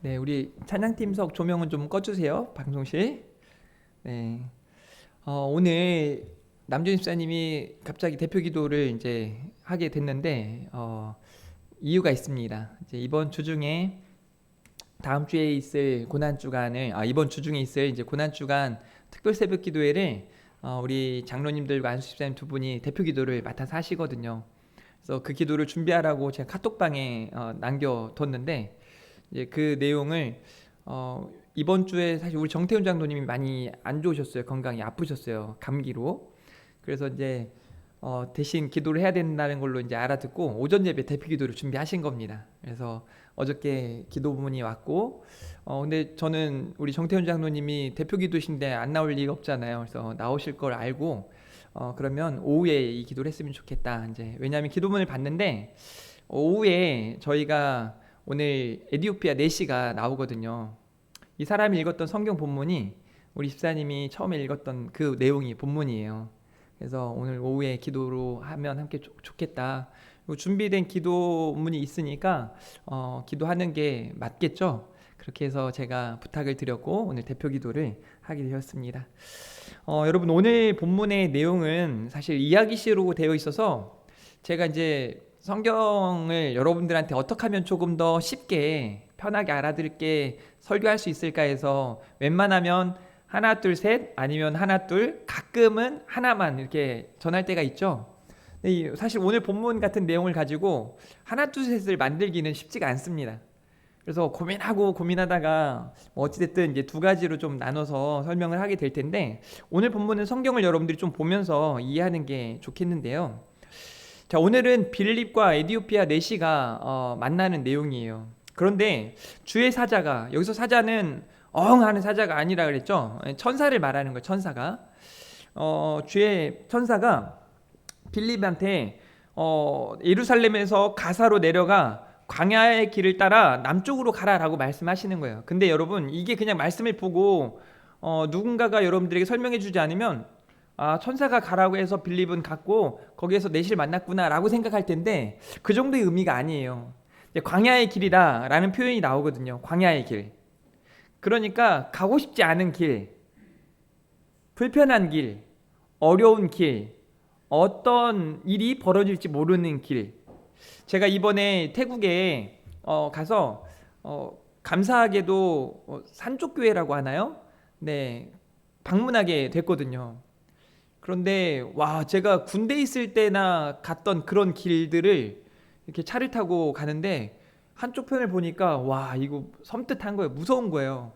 네, 우리 찬양팀석 조명은 좀 꺼주세요. 방송실. 네. 오늘 남준 집사님이 갑자기 대표 기도를 이제 하게 됐는데, 이유가 있습니다. 이제 이번 주 중에 다음 주에 있을 고난 주간을, 이번 주 중에 있을 이제 고난 주간 특별 새벽 기도회를 우리 장로님들과 안수 집사님 두 분이 대표 기도를 맡아서 하시거든요. 그래서 그 기도를 준비하라고 제가 카톡방에 남겨뒀는데, 이제 그 내용을 이번 주에 사실 우리 정태훈 장로님이 많이 안 좋으셨어요. 건강이 아프셨어요. 감기로. 그래서 이제 대신 기도를 해야 된다는 걸로 이제 알아듣고 오전 예배 대피 기도를 준비하신 겁니다. 그래서 어저께 기도문이 왔고, 근데 저는 우리 정태훈 장로님이 대표 기도신데 안 나올 리가 없잖아요. 그래서 나오실 걸 알고 그러면 오후에 이 기도를 했으면 좋겠다. 이제 왜냐하면 기도문을 봤는데 오후에 저희가 오늘 에디오피아 4시가 나오거든요. 이 사람이 읽었던 성경 본문이 우리 집사님이 처음에 읽었던 그 내용이 본문이에요. 그래서 오늘 오후에 기도로 하면 함께 좋겠다. 그리고 준비된 기도문이 있으니까 기도하는 게 맞겠죠. 그렇게 해서 제가 부탁을 드렸고 오늘 대표 기도를 하게 되었습니다. 여러분, 오늘 본문의 내용은 사실 이야기시로 되어 있어서 제가 이제 성경을 여러분들한테 어떻게 하면 조금 더 쉽게 편하게 알아듣게 설교할 수 있을까 해서 웬만하면 하나 둘 셋 아니면 하나 둘 가끔은 하나만 이렇게 전할 때가 있죠. 근데 사실 오늘 본문 같은 내용을 가지고 하나 둘 셋을 만들기는 쉽지가 않습니다. 그래서 고민하고 고민하다가 어찌됐든 이제 두 가지로 좀 나눠서 설명을 하게 될 텐데, 오늘 본문은 성경을 여러분들이 좀 보면서 이해하는 게 좋겠는데요. 자, 오늘은 빌립과 에디오피아 내시가 만나는 내용이에요. 그런데 주의 사자가, 여기서 사자는 하는 사자가 아니라 그랬죠. 천사를 말하는 거예요. 천사가 주의 천사가 빌립한테 예루살렘에서 가사로 내려가 광야의 길을 따라 남쪽으로 가라라고 말씀하시는 거예요. 근데 여러분, 이게 그냥 말씀을 보고 누군가가 여러분들에게 설명해 주지 않으면 천사가 가라고 해서 빌립은 갔고 거기에서 내시를 만났구나 라고 생각할 텐데, 그 정도의 의미가 아니에요. 광야의 길이다 라는 표현이 나오거든요. 광야의 길. 그러니까 가고 싶지 않은 길, 불편한 길, 어려운 길, 어떤 일이 벌어질지 모르는 길. 제가 이번에 태국에 가서 감사하게도 산쪽교회라고 하나요? 네, 방문하게 됐거든요. 그런데 제가 군대 있을 때나 갔던 그런 길들을 이렇게 차를 타고 가는데 한쪽 편을 보니까 이거 섬뜩한 거예요. 무서운 거예요.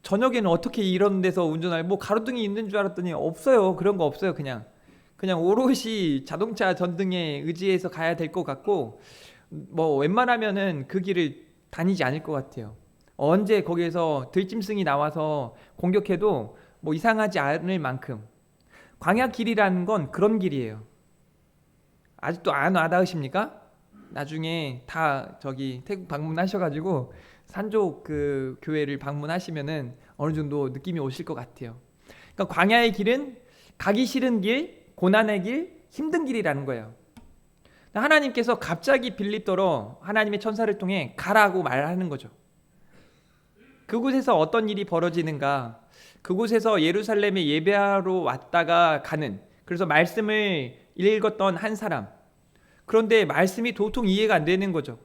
저녁에는 어떻게 이런 데서 운전할, 뭐 가로등이 있는 줄 알았더니 없어요. 그런 거 없어요. 그냥 오롯이 자동차 전등에 의지해서 가야 될 것 같고, 뭐 웬만하면은 그 길을 다니지 않을 것 같아요. 언제 거기에서 들짐승이 나와서 공격해도 뭐 이상하지 않을 만큼. 광야 길이라는 건 그런 길이에요. 아직도 안 와닿으십니까? 나중에 다 저기 태국 방문하셔가지고 산족 그 교회를 방문하시면은 어느 정도 느낌이 오실 것 같아요. 그러니까 광야의 길은 가기 싫은 길, 고난의 길, 힘든 길이라는 거예요. 하나님께서 갑자기 빌립더러 하나님의 천사를 통해 가라고 말하는 거죠. 그곳에서 어떤 일이 벌어지는가? 그곳에서 예루살렘에 예배하러 왔다가 가는, 그래서 말씀을 읽었던 한 사람. 그런데 말씀이 도통 이해가 안 되는 거죠.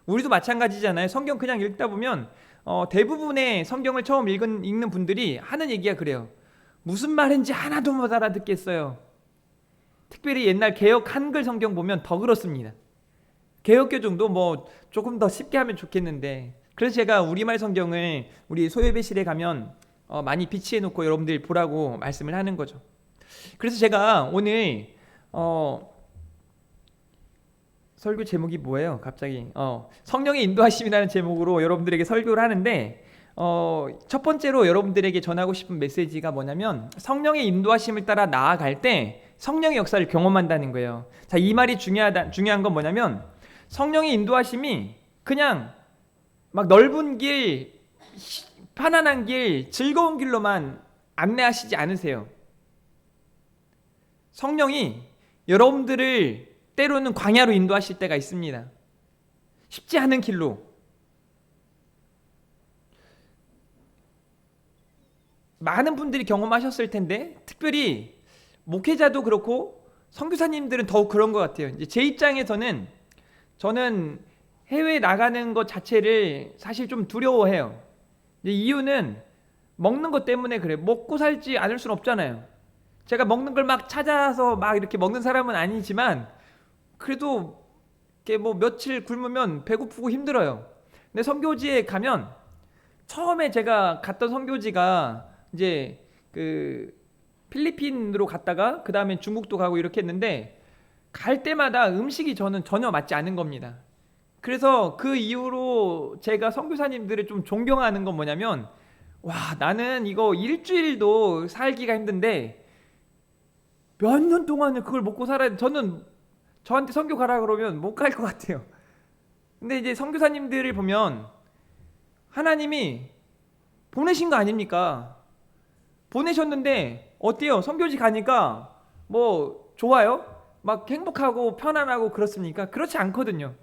우리도 마찬가지잖아요. 성경 그냥 읽다 보면 대부분의 성경을 처음 읽는 분들이 하는 얘기가 그래요. 무슨 말인지 하나도 못 알아듣겠어요. 특별히 옛날 개역 한글 성경 보면 더 그렇습니다. 개역교정도 뭐 조금 더 쉽게 하면 좋겠는데, 그래서 제가 우리말 성경을 우리 소예배실에 가면 많이 비치해 놓고 여러분들 보라고 말씀을 하는 거죠. 그래서 제가 오늘 설교 제목이 뭐예요? 갑자기 성령의 인도하심이라는 제목으로 여러분들에게 설교를 하는데, 첫 번째로 여러분들에게 전하고 싶은 메시지가 뭐냐면, 성령의 인도하심을 따라 나아갈 때 성령의 역사를 경험한다는 거예요. 자, 이 말이 중요한 건 뭐냐면, 성령의 인도하심이 그냥 막 넓은 길, 편안한 길, 즐거운 길로만 안내하시지 않으세요. 성령이 여러분들을 때로는 광야로 인도하실 때가 있습니다. 쉽지 않은 길로. 많은 분들이 경험하셨을 텐데 특별히 목회자도 그렇고 선교사님들은 더욱 그런 것 같아요. 이제 제 입장에서는 저는 해외 나가는 것 자체를 사실 좀 두려워해요. 이유는 먹는 것 때문에 그래요. 먹고 살지 않을 순 없잖아요. 제가 먹는 걸 막 찾아서 막 이렇게 먹는 사람은 아니지만 그래도 이렇게 뭐 며칠 굶으면 배고프고 힘들어요. 근데 선교지에 가면 처음에 제가 갔던 선교지가 이제 그 필리핀으로 갔다가 그 다음에 중국도 가고 이렇게 했는데 갈 때마다 음식이 저는 전혀 맞지 않은 겁니다. 그래서 그 이후로 제가 선교사님들을 좀 존경하는 건 뭐냐면 와 나는 이거 일주일도 살기가 힘든데 몇 년 동안을 그걸 먹고 살아야 저는 저한테 선교 가라 그러면 못 갈 것 같아요. 근데 이제 선교사님들을 보면 하나님이 보내신 거 아닙니까? 보내셨는데 어때요? 선교지 가니까 뭐 좋아요? 막 행복하고 편안하고 그렇습니까? 그렇지 않거든요.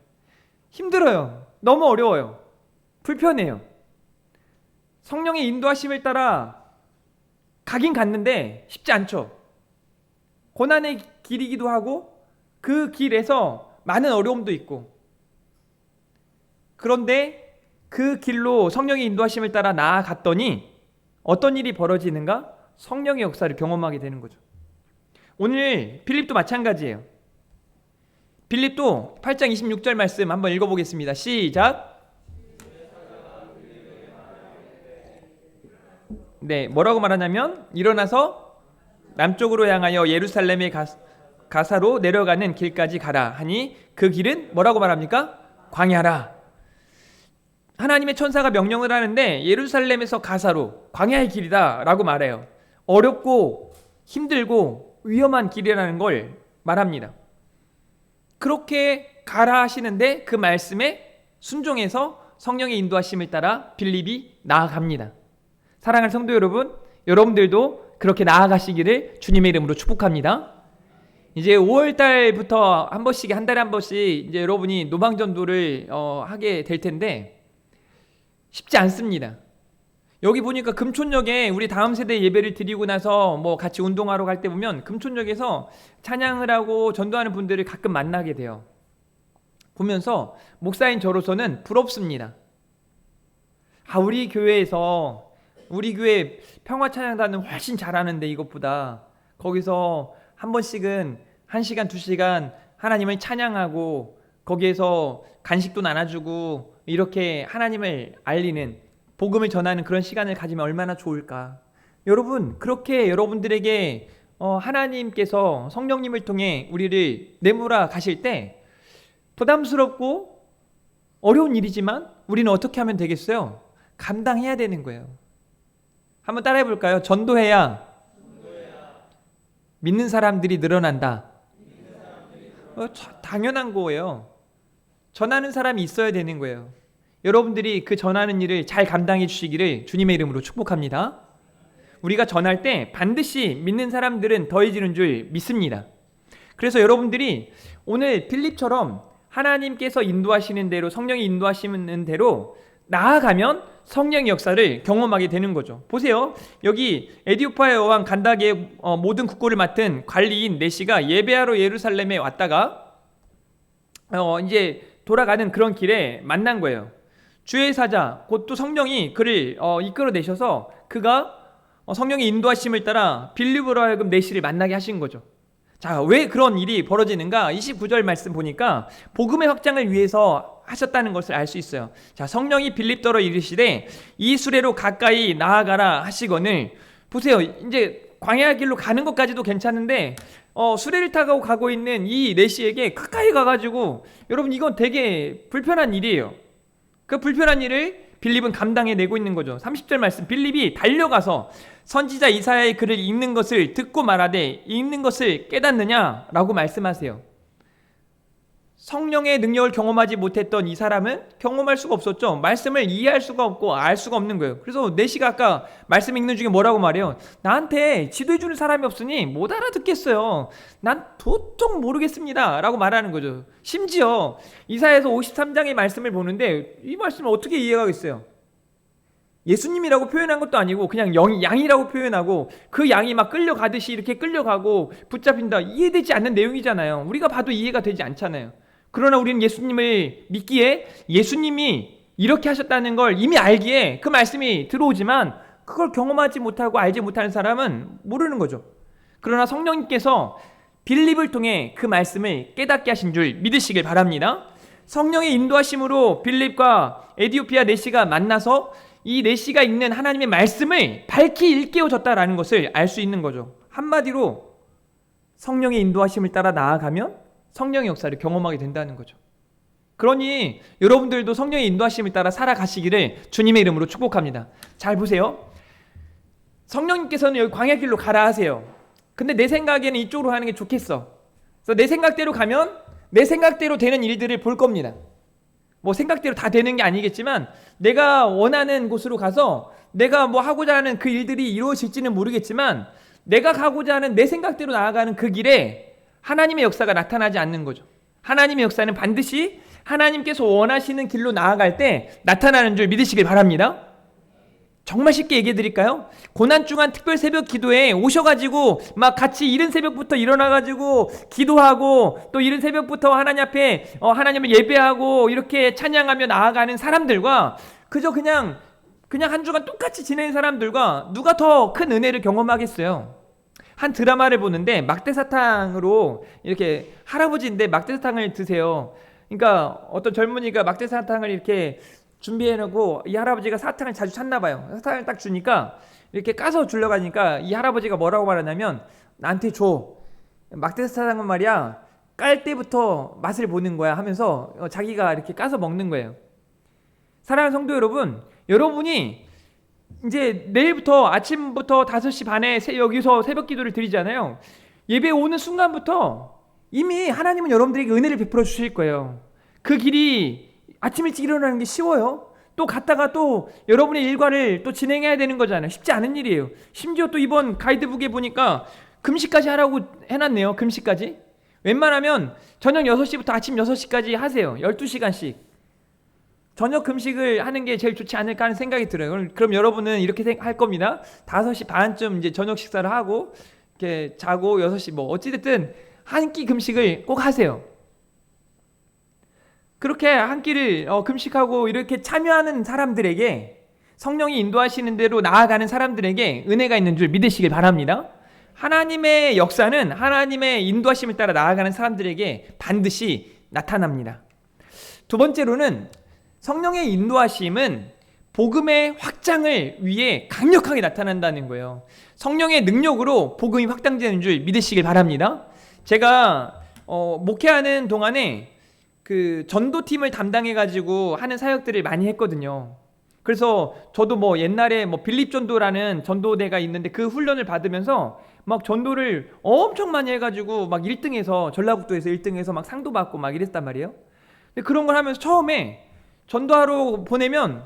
힘들어요. 너무 어려워요. 불편해요. 성령의 인도하심을 따라 가긴 갔는데 쉽지 않죠. 고난의 길이기도 하고 그 길에서 많은 어려움도 있고 그런데 그 길로 성령의 인도하심을 따라 나아갔더니 어떤 일이 벌어지는가? 성령의 역사를 경험하게 되는 거죠. 오늘 빌립도 마찬가지예요. 빌립도 8장 26절 말씀 한번 읽어보겠습니다. 시작. 네, 뭐라고 말하냐면 일어나서 남쪽으로 향하여 예루살렘의 가사로 내려가는 길까지 가라 하니 그 길은 뭐라고 말합니까? 광야라. 하나님의 천사가 명령을 하는데 예루살렘에서 가사로 광야의 길이다 라고 말해요. 어렵고 힘들고 위험한 길이라는 걸 말합니다. 그렇게 가라 하시는데 그 말씀에 순종해서 성령의 인도하심을 따라 빌립이 나아갑니다. 사랑하는 성도 여러분, 여러분들도 그렇게 나아가시기를 주님의 이름으로 축복합니다. 이제 5월달부터 한 번씩 한 달에 한 번씩 이제 여러분이 노방전도를 하게 될 텐데 쉽지 않습니다. 여기 보니까 금촌역에 우리 다음 세대 예배를 드리고 나서 뭐 같이 운동하러 갈 때 보면 금촌역에서 찬양을 하고 전도하는 분들을 가끔 만나게 돼요. 보면서 목사인 저로서는 부럽습니다. 우리 교회에서 우리 교회 평화 찬양단은 훨씬 잘하는데 이것보다 거기서 한 번씩은 1시간 2시간 하나님을 찬양하고 거기에서 간식도 나눠주고 이렇게 하나님을 알리는 복음을 전하는 그런 시간을 가지면 얼마나 좋을까. 여러분 그렇게 여러분들에게 하나님께서 성령님을 통해 우리를 내몰아 가실 때 부담스럽고 어려운 일이지만 우리는 어떻게 하면 되겠어요? 감당해야 되는 거예요. 한번 따라해 볼까요? 전도해야 믿는 사람들이 늘어난다. 당연한 거예요. 전하는 사람이 있어야 되는 거예요. 여러분들이 그 전하는 일을 잘 감당해 주시기를 주님의 이름으로 축복합니다. 우리가 전할 때 반드시 믿는 사람들은 더해지는 줄 믿습니다. 그래서 여러분들이 오늘 필립처럼 하나님께서 인도하시는 대로 성령이 인도하시는 대로 나아가면 성령의 역사를 경험하게 되는 거죠. 보세요. 여기 에디오파의 여왕 간다게의 모든 국고를 맡은 관리인 네시가 예배하러 예루살렘에 왔다가 이제 돌아가는 그런 길에 만난 거예요. 주의 사자 곧 또 성령이 그를 이끌어내셔서 그가 성령의 인도하심을 따라 빌립으로 하여금 네시를 만나게 하신 거죠. 자, 왜 그런 일이 벌어지는가? 29절 말씀 보니까 복음의 확장을 위해서 하셨다는 것을 알 수 있어요. 자, 성령이 빌립더러 이르시되 이 수레로 가까이 나아가라 하시거늘. 보세요. 이제 광야 길로 가는 것까지도 괜찮은데 수레를 타고 가고 있는 이 네시에게 가까이 가가지고 여러분 이건 되게 불편한 일이에요. 그 불편한 일을 빌립은 감당해내고 있는 거죠. 30절 말씀, 빌립이 달려가서 선지자 이사야의 글을 읽는 것을 듣고 말하되 읽는 것을 깨닫느냐? 라고 말씀하세요. 성령의 능력을 경험하지 못했던 이 사람은 경험할 수가 없었죠. 말씀을 이해할 수가 없고 알 수가 없는 거예요. 그래서 네시가 아까 말씀 읽는 중에 뭐라고 말해요? 나한테 지도해주는 사람이 없으니 못 알아듣겠어요. 난 도통 모르겠습니다 라고 말하는 거죠. 심지어 이사야서 53장의 말씀을 보는데 이 말씀을 어떻게 이해하겠어요? 예수님이라고 표현한 것도 아니고 그냥 양이라고 표현하고 그 양이 막 끌려가듯이 이렇게 끌려가고 붙잡힌다. 이해되지 않는 내용이잖아요. 우리가 봐도 이해가 되지 않잖아요. 그러나 우리는 예수님을 믿기에 예수님이 이렇게 하셨다는 걸 이미 알기에 그 말씀이 들어오지만 그걸 경험하지 못하고 알지 못하는 사람은 모르는 거죠. 그러나 성령님께서 빌립을 통해 그 말씀을 깨닫게 하신 줄 믿으시길 바랍니다. 성령의 인도하심으로 빌립과 에디오피아 내시가 만나서 이 내시가 읽는 하나님의 말씀을 밝히 일깨워졌다라는 것을 알 수 있는 거죠. 한마디로 성령의 인도하심을 따라 나아가면 성령의 역사를 경험하게 된다는 거죠. 그러니 여러분들도 성령의 인도하심을 따라 살아가시기를 주님의 이름으로 축복합니다. 잘 보세요. 성령님께서는 여기 광야길로 가라 하세요. 근데 내 생각에는 이쪽으로 하는 게 좋겠어. 그래서 내 생각대로 가면 내 생각대로 되는 일들을 볼 겁니다. 뭐 생각대로 다 되는 게 아니겠지만 내가 원하는 곳으로 가서 내가 뭐 하고자 하는 그 일들이 이루어질지는 모르겠지만 내가 가고자 하는 내 생각대로 나아가는 그 길에 하나님의 역사가 나타나지 않는 거죠. 하나님의 역사는 반드시 하나님께서 원하시는 길로 나아갈 때 나타나는 줄 믿으시길 바랍니다. 정말 쉽게 얘기해 드릴까요? 고난중한 특별 새벽 기도에 오셔가지고 막 같이 이른 새벽부터 일어나가지고 기도하고 또 이른 새벽부터 하나님 앞에 하나님을 예배하고 이렇게 찬양하며 나아가는 사람들과 그저 그냥 한 주간 똑같이 지내는 사람들과 누가 더 큰 은혜를 경험하겠어요? 한 드라마를 보는데 막대사탕으로 이렇게 할아버지인데 막대사탕을 드세요. 그러니까 어떤 젊은이가 막대사탕을 이렇게 준비해놓고 이 할아버지가 사탕을 자주 찾나 봐요. 사탕을 딱 주니까 이렇게 까서 주려고 하니까 이 할아버지가 뭐라고 말하냐면 나한테 줘. 막대사탕은 말이야 깔 때부터 맛을 보는 거야 하면서 자기가 이렇게 까서 먹는 거예요. 사랑하는 성도 여러분, 여러분이 이제 내일부터 아침부터 5시 반에 여기서 새벽 기도를 드리잖아요. 예배 오는 순간부터 이미 하나님은 여러분들에게 은혜를 베풀어 주실 거예요. 그 길이 아침 일찍 일어나는 게 쉬워요? 또 갔다가 또 여러분의 일과를 또 진행해야 되는 거잖아요. 쉽지 않은 일이에요. 심지어 또 이번 가이드북에 보니까 금식까지 하라고 해놨네요. 금식까지. 웬만하면 저녁 6시부터 아침 6시까지 하세요. 12시간씩. 저녁 금식을 하는 게 제일 좋지 않을까 하는 생각이 들어요. 그럼 여러분은 이렇게 할 겁니다. 5시 반쯤 이제 저녁 식사를 하고 이렇게 자고 6시 뭐 어찌됐든 한 끼 금식을 꼭 하세요. 그렇게 한 끼를 금식하고 이렇게 참여하는 사람들에게 성령이 인도하시는 대로 나아가는 사람들에게 은혜가 있는 줄 믿으시길 바랍니다. 하나님의 역사는 하나님의 인도하심을 따라 나아가는 사람들에게 반드시 나타납니다. 두 번째로는 성령의 인도하심은 복음의 확장을 위해 강력하게 나타난다는 거예요. 성령의 능력으로 복음이 확장되는 줄 믿으시길 바랍니다. 제가 목회하는 동안에 그 전도팀을 담당해가지고 하는 사역들을 많이 했거든요. 그래서 저도 뭐 옛날에 뭐 빌립 전도라는 전도대가 있는데 그 훈련을 받으면서 막 전도를 엄청 많이 해가지고 막 1등해서 전라북도에서 1등해서 막 상도 받고 막 이랬단 말이에요. 근데 그런 걸 하면서 처음에 전도하러 보내면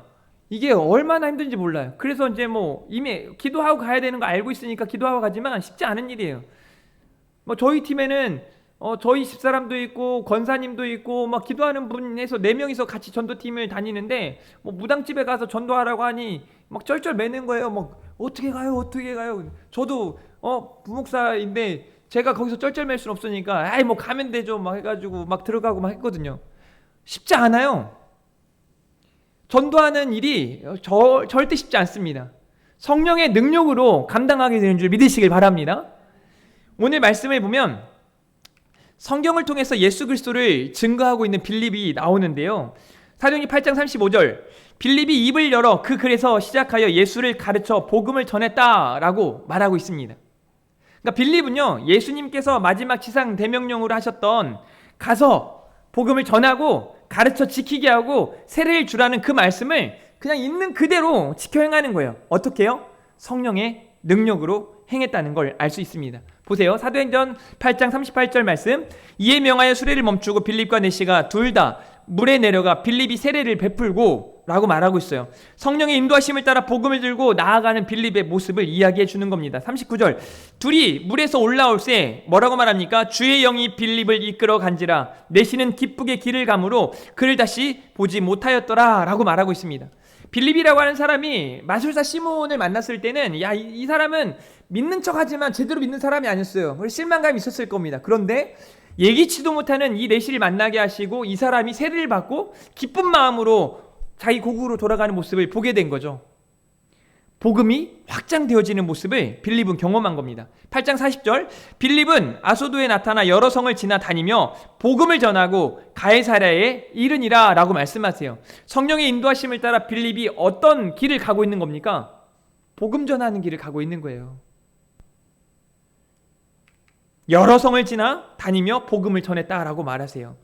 이게 얼마나 힘든지 몰라요. 그래서 이제 뭐 이미 기도하고 가야 되는 거 알고 있으니까 기도하고 가지만 쉽지 않은 일이에요. 뭐 저희 팀에는 저희 집사람도 있고 권사님도 있고 막 기도하는 분에서 4명이서 같이 전도팀을 다니는데 뭐 무당집에 가서 전도하라고 하니 막 쩔쩔 매는 거예요. 막 어떻게 가요? 저도 부목사인데 제가 거기서 쩔쩔 맬 수는 없으니까 아이 뭐 가면 되죠 막 해가지고 막 들어가고 막 했거든요. 쉽지 않아요. 전도하는 일이 절대 쉽지 않습니다. 성령의 능력으로 감당하게 되는 줄 믿으시길 바랍니다. 오늘 말씀을 보면 성경을 통해서 예수 그리스도를 증거하고 있는 빌립이 나오는데요. 사도행전 8장 35절 빌립이 입을 열어 그 글에서 시작하여 예수를 가르쳐 복음을 전했다라고 말하고 있습니다. 그러니까 빌립은요, 예수님께서 마지막 지상 대명령으로 하셨던 가서 복음을 전하고 가르쳐 지키게 하고 세례를 주라는 그 말씀을 그냥 있는 그대로 지켜 행하는 거예요. 어떻게요? 성령의 능력으로 행했다는 걸 알 수 있습니다. 보세요. 사도행전 8장 38절 말씀. 이에 명하여 수레를 멈추고 빌립과 내시가 둘 다 물에 내려가 빌립이 세례를 베풀고 라고 말하고 있어요. 성령의 인도하심을 따라 복음을 들고 나아가는 빌립의 모습을 이야기해 주는 겁니다. 39절 둘이 물에서 올라올 새 뭐라고 말합니까? 주의 영이 빌립을 이끌어 간지라 내시는 기쁘게 길을 가므로 그를 다시 보지 못하였더라 라고 말하고 있습니다. 빌립이라고 하는 사람이 마술사 시몬을 만났을 때는 이 사람은 믿는 척하지만 제대로 믿는 사람이 아니었어요. 그래서 실망감이 있었을 겁니다. 그런데 예기치도 못하는 이 내시를 만나게 하시고 이 사람이 세례를 받고 기쁜 마음으로 자기 고국으로 돌아가는 모습을 보게 된 거죠. 복음이 확장되어지는 모습을 빌립은 경험한 겁니다. 8장 40절, 빌립은 아소도에 나타나 여러 성을 지나다니며 복음을 전하고 가이사랴에 이르니라 라고 말씀하세요. 성령의 인도하심을 따라 빌립이 어떤 길을 가고 있는 겁니까? 복음 전하는 길을 가고 있는 거예요. 여러 성을 지나 다니며 복음을 전했다라고 말하세요.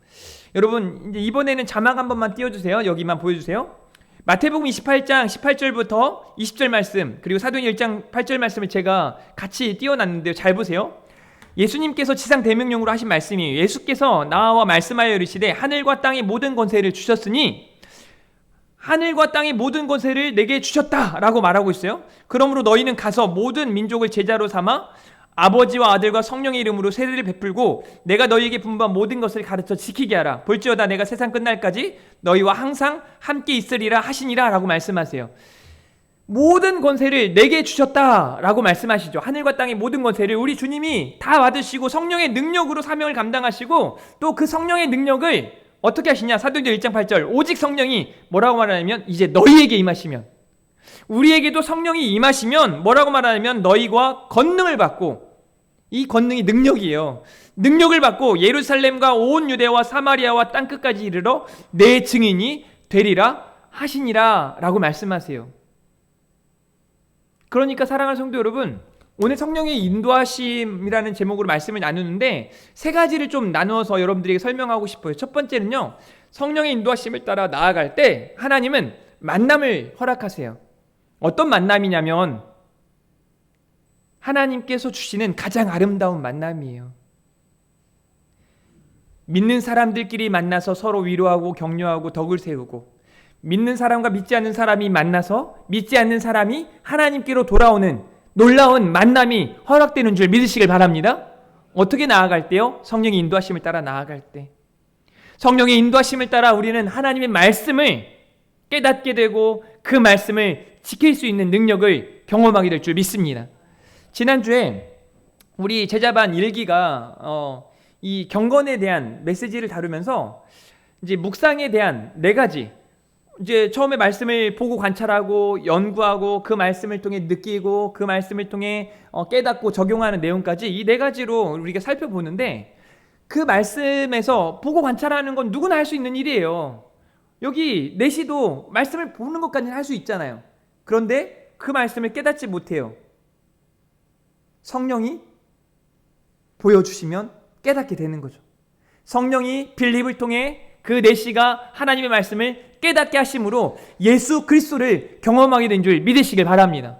여러분, 이제 이번에는 자막 한 번만 띄워주세요. 여기만 보여주세요. 마태복음 28장 18절부터 20절 말씀, 그리고 사도행전 1장 8절 말씀을 제가 같이 띄워놨는데요. 잘 보세요. 예수님께서 지상 대명령으로 하신 말씀이에요. 예수께서 나와 말씀하여 이르시되 하늘과 땅의 모든 권세를 주셨으니, 하늘과 땅의 모든 권세를 내게 주셨다라고 말하고 있어요. 그러므로 너희는 가서 모든 민족을 제자로 삼아 아버지와 아들과 성령의 이름으로 세례를 베풀고 내가 너희에게 분부한 모든 것을 가르쳐 지키게 하라. 볼지어다 내가 세상 끝날까지 너희와 항상 함께 있으리라 하시니라 라고 말씀하세요. 모든 권세를 내게 주셨다라고 말씀하시죠. 하늘과 땅의 모든 권세를 우리 주님이 다 받으시고 성령의 능력으로 사명을 감당하시고 또 그 성령의 능력을 어떻게 하시냐? 사도행전 1장 8절, 오직 성령이 뭐라고 말하냐면 이제 너희에게 임하시면, 우리에게도 성령이 임하시면 뭐라고 말하냐면 너희가 권능을 받고, 이 권능이 능력이에요. 능력을 받고 예루살렘과 온 유대와 사마리아와 땅끝까지 이르러 내 증인이 되리라 하시니라 라고 말씀하세요. 그러니까 사랑하는 성도 여러분, 오늘 성령의 인도하심이라는 제목으로 말씀을 나누는데 세 가지를 좀 나누어서 여러분들에게 설명하고 싶어요. 첫 번째는요, 성령의 인도하심을 따라 나아갈 때 하나님은 만남을 허락하세요. 어떤 만남이냐면 하나님께서 주시는 가장 아름다운 만남이에요. 믿는 사람들끼리 만나서 서로 위로하고 격려하고 덕을 세우고, 믿는 사람과 믿지 않는 사람이 만나서 믿지 않는 사람이 하나님께로 돌아오는 놀라운 만남이 허락되는 줄 믿으시길 바랍니다. 어떻게 나아갈 때요? 성령의 인도하심을 따라 나아갈 때. 성령의 인도하심을 따라 우리는 하나님의 말씀을 깨닫게 되고 그 말씀을 지킬 수 있는 능력을 경험하게 될 줄 믿습니다. 지난주에 우리 제자반 일기가 이 경건에 대한 메시지를 다루면서 이제 묵상에 대한 4가지, 이제 처음에 말씀을 보고 관찰하고 연구하고 그 말씀을 통해 느끼고 그 말씀을 통해 깨닫고 적용하는 내용까지 이 4가지로 우리가 살펴보는데, 그 말씀에서 보고 관찰하는 건 누구나 할 수 있는 일이에요. 여기 내시도 말씀을 보는 것까지는 할 수 있잖아요. 그런데 그 말씀을 깨닫지 못해요. 성령이 보여주시면 깨닫게 되는 거죠. 성령이 빌립을 통해 그 내시가 하나님의 말씀을 깨닫게 하심으로 예수 그리스도를 경험하게 된 줄 믿으시길 바랍니다.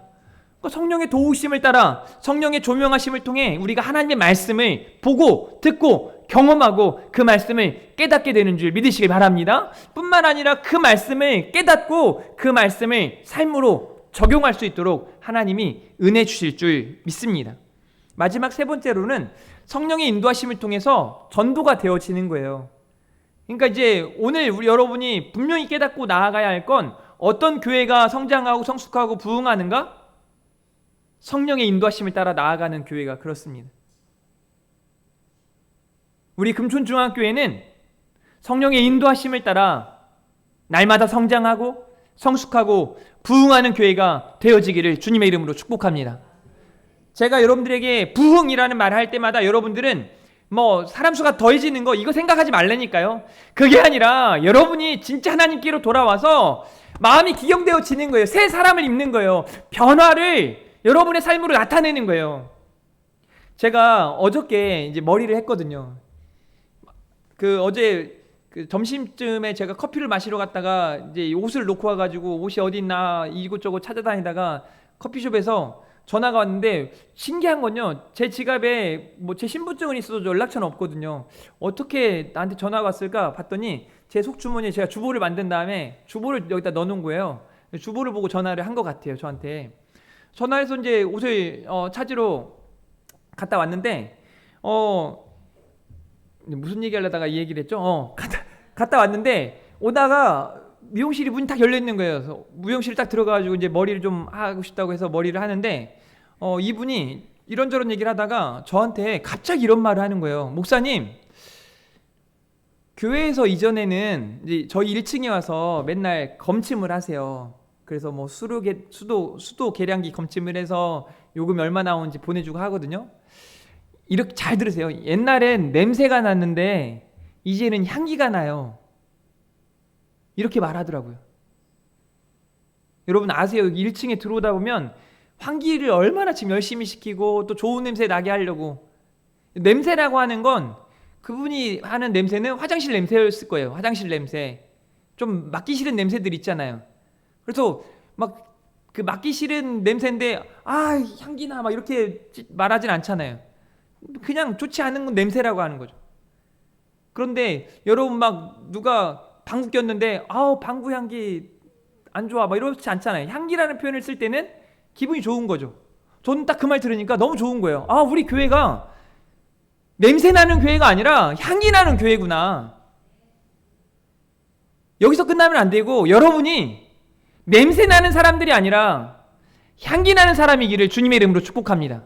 성령의 도우심을 따라 성령의 조명하심을 통해 우리가 하나님의 말씀을 보고 듣고 경험하고 그 말씀을 깨닫게 되는 줄 믿으시길 바랍니다. 뿐만 아니라 그 말씀을 깨닫고 그 말씀을 삶으로 적용할 수 있도록 하나님이 은혜 주실 줄 믿습니다. 마지막 3번째로는 성령의 인도하심을 통해서 전도가 되어지는 거예요. 그러니까 이제 오늘 우리 여러분이 분명히 깨닫고 나아가야 할 건 어떤 교회가 성장하고 성숙하고 부흥하는가? 성령의 인도하심을 따라 나아가는 교회가 그렇습니다. 우리 금촌중앙교회는 성령의 인도하심을 따라 날마다 성장하고 성숙하고 부흥하는 교회가 되어지기를 주님의 이름으로 축복합니다. 제가 여러분들에게 부흥이라는 말을 할 때마다 여러분들은 사람 수가 더해지는 거 이거 생각하지 말라니까요. 그게 아니라 여러분이 진짜 하나님께로 돌아와서 마음이 기경되어지는 거예요. 새 사람을 입는 거예요. 변화를 여러분의 삶으로 나타내는 거예요. 제가 어저께 이제 머리를 했거든요. 어제 점심쯤에 제가 커피를 마시러 갔다가 이제 옷을 놓고 와가지고 옷이 어디 있나 이곳저곳 찾아다니다가 커피숍에서 전화가 왔는데, 신기한 건요, 제 지갑에 제 신분증은 있어도 연락처는 없거든요. 어떻게 나한테 전화가 왔을까 봤더니 제 속주머니에 제가 주보를 만든 다음에 주보를 여기다 넣어놓은 거예요. 주보를 보고 전화를 한 것 같아요, 저한테. 전화해서 이제 옷을 찾으러 갔다 왔는데 무슨 얘기 하려다가 이 얘기를 했죠? 갔다 왔는데 오다가 미용실이 문이 딱 열려 있는 거예요. 그래서 미용실 딱 들어가가지고 이제 머리를 좀 하고 싶다고 해서 머리를 하는데 이분이 이런저런 얘기를 하다가 저한테 갑자기 이런 말을 하는 거예요. 목사님, 교회에서 이전에는 이제 저희 1층에 와서 맨날 검침을 하세요. 그래서 뭐 수도 계량기 검침을 해서 요금이 얼마 나오는지 보내주고 하거든요. 이렇게 잘 들으세요. 옛날엔 냄새가 났는데 이제는 향기가 나요. 이렇게 말하더라고요. 여러분 아세요? 1층에 들어오다 보면 환기를 얼마나 지금 열심히 시키고 또 좋은 냄새 나게 하려고. 냄새라고 하는 건 그분이 하는 냄새는 화장실 냄새였을 거예요. 화장실 냄새. 좀 맡기 싫은 냄새들 있잖아요. 그래서 막 그 맡기 싫은 냄새인데 향기나 막 이렇게 말하진 않잖아요. 그냥 좋지 않은 건 냄새라고 하는 거죠. 그런데 여러분 막 누가 방구 꼈는데 방구 향기 안 좋아 막 이렇지 않잖아요. 향기라는 표현을 쓸 때는 기분이 좋은 거죠. 저는 딱 그 말 들으니까 너무 좋은 거예요. 우리 교회가 냄새 나는 교회가 아니라 향기 나는 교회구나. 여기서 끝나면 안 되고 여러분이 냄새 나는 사람들이 아니라 향기 나는 사람이기를 주님의 이름으로 축복합니다.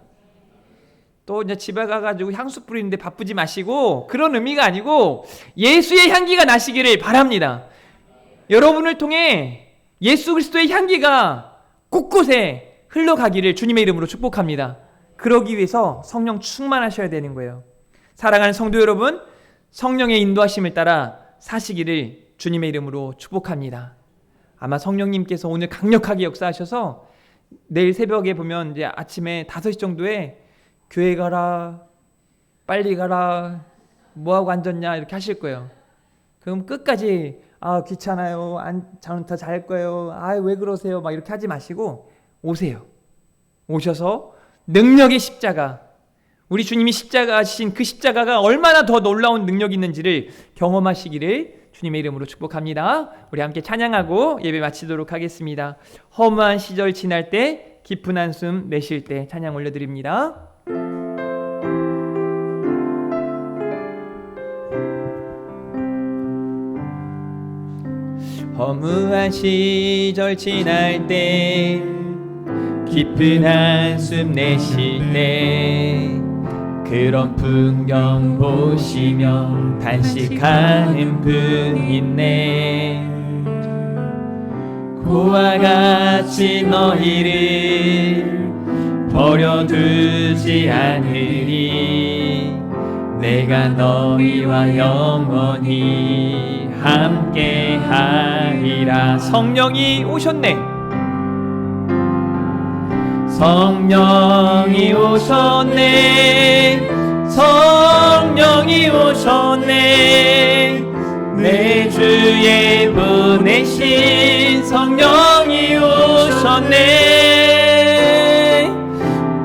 또 이제 집에 가가지고 향수 뿌리는데 바쁘지 마시고 그런 의미가 아니고 예수의 향기가 나시기를 바랍니다. 여러분을 통해 예수 그리스도의 향기가 곳곳에 흘러가기를 주님의 이름으로 축복합니다. 그러기 위해서 성령 충만하셔야 되는 거예요. 사랑하는 성도 여러분, 성령의 인도하심을 따라 사시기를 주님의 이름으로 축복합니다. 아마 성령님께서 오늘 강력하게 역사하셔서 내일 새벽에 보면 이제 아침에 5시 정도에 교회 가라, 빨리 가라, 뭐하고 앉았냐 이렇게 하실 거예요. 그럼 끝까지 귀찮아요, 저는 더 잘 거예요, 왜 그러세요 막 이렇게 하지 마시고 오세요. 오셔서 능력의 십자가, 우리 주님이 십자가 하신 그 십자가가 얼마나 더 놀라운 능력이 있는지를 경험하시기를 주님의 이름으로 축복합니다. 우리 함께 찬양하고 예배 마치도록 하겠습니다. 허무한 시절 지날 때, 깊은 한숨 내쉴 때 찬양 올려드립니다. 허무한 시절 지날 때, 깊은 한숨 내쉴 때, 그런 풍경 보시며 단식하는 분 있네. 고와 같이 너희를 버려두지 않으리. 내가 너희와 영원히 함께하리라. 성령이 오셨네. 성령이 오셨네. 성령이 오셨네. 내 주에 보내신 성령이 오셨네.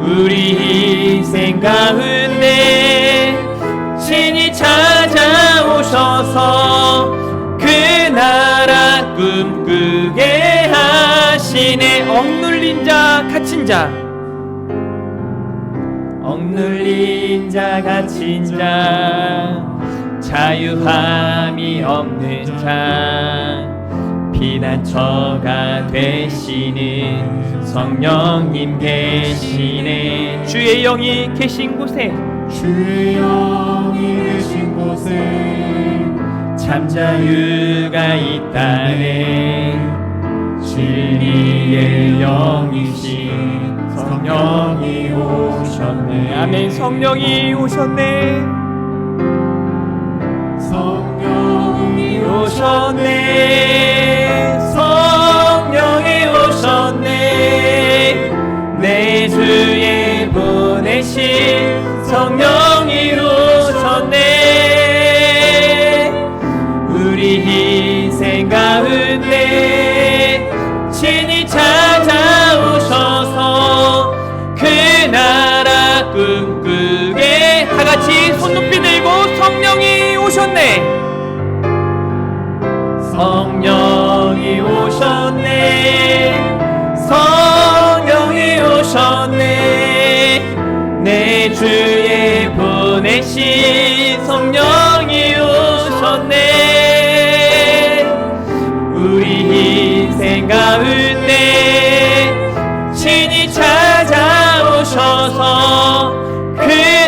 우리 인생 가운데 친히 찾아오셔서 그 나라 꿈꾸게 하시네. 억눌린 자 갇힌 자, 억눌린 자 갇힌 자, 자유함이 없는 자, 피난처가 되시는 성령님 계시네. 주의 영이 계신 곳에, 주의 영이 계신 곳에 참 자유가 있다네. 진리의 영이신 성령이 오셨네. 아멘. 성령이 오셨네. 성령이 오셨네. 성령이 오셨네. 내 주에 보내신 성령이 오셨네. 우리 인생 가운데 친히 찾아오셔서 그 나라 꿈꾸게. 다같이 손 높이 들고 성령이 오셨네. 성령이 오셨네. 성령이 오셨네. 내 주에 보내신 성령이 오셨네. 우리 친히 찾아오셔서 그